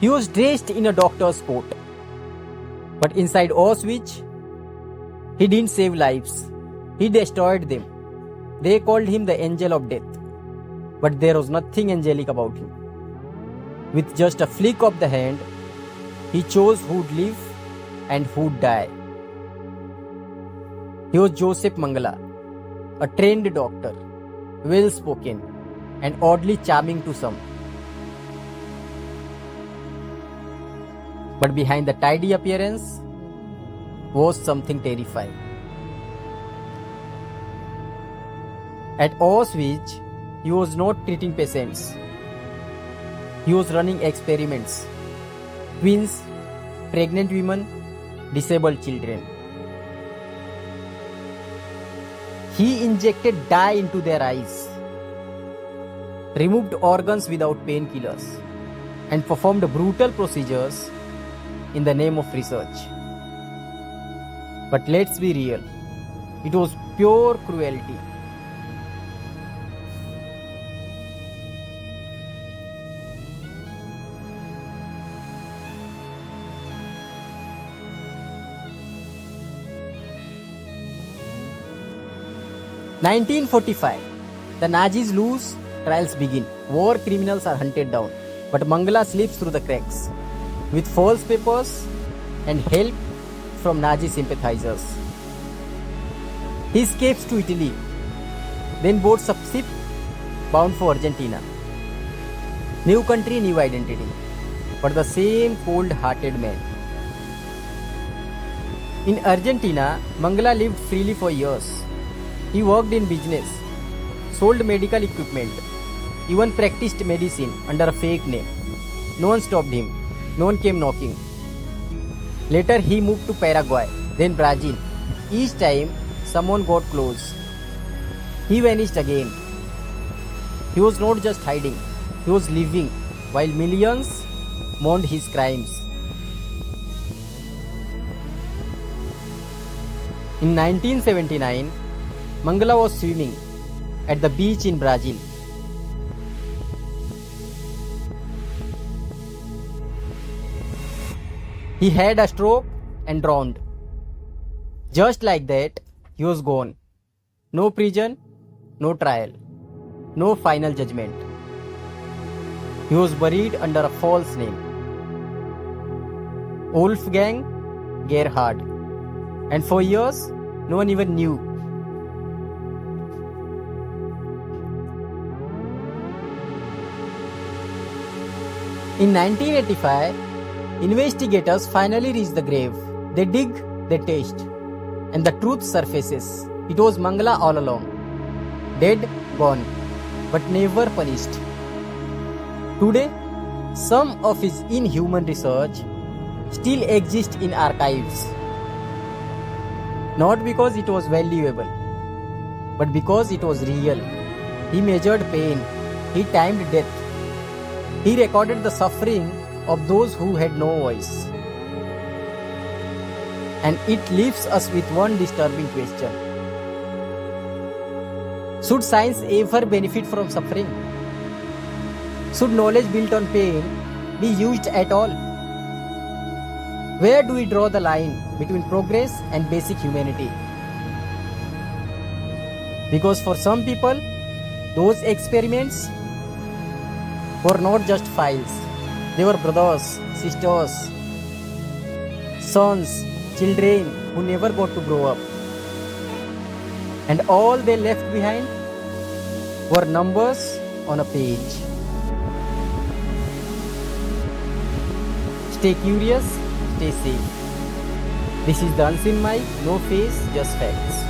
He was dressed in a doctor's coat. But inside Auschwitz, he didn't save lives. He destroyed them. They called him the angel of death. But there was nothing angelic about him. With just a flick of the hand, he chose who'd live and who'd die. He was Joseph Mengele, a trained doctor, well-spoken and oddly charming to some. But behind the tidy appearance was something terrifying. At Auschwitz, he was not treating patients. He was running experiments. Twins, pregnant women, disabled children. He injected dye into their eyes, removed organs without painkillers, and performed brutal procedures in the name of research. But let's be real, it was pure cruelty. In 1945, the Nazis lose, trials begin. War criminals are hunted down, but Mengele slips through the cracks with false papers and help from Nazi sympathizers. He escapes to Italy, then boards a ship bound for Argentina. New country, new identity, but the same cold-hearted man. In Argentina, Mengele lived freely for years. He worked in business, sold medical equipment, even practiced medicine under a fake name. No one stopped him. No one came knocking. Later he moved to Paraguay, then Brazil. Each time someone got close, he vanished again. He was not just hiding, he was living while millions mourned his crimes. In 1979, Mengele was swimming at the beach in Brazil. He had a stroke and drowned. Just like that, he was gone. No prison, no trial, no final judgment. He was buried under a false name, Wolfgang Gerhard, and for years, no one even knew. In 1985, investigators finally reach the grave. They dig, they test, and the truth surfaces. It was Mengele all along. Dead, gone, but never punished. Today, some of his inhuman research still exists in archives. Not because it was valuable, but because it was real. He measured pain. He timed death. He recorded the suffering of those who had no voice. And it leaves us with one disturbing question. Should science ever benefit from suffering? Should knowledge built on pain be used at all? Where do we draw the line between progress and basic humanity? Because for some people, those experiments were not just files. They were brothers, sisters, sons, children who never got to grow up. And all they left behind were numbers on a page. Stay curious, stay safe. This is the Unseen Mic, no face, just facts.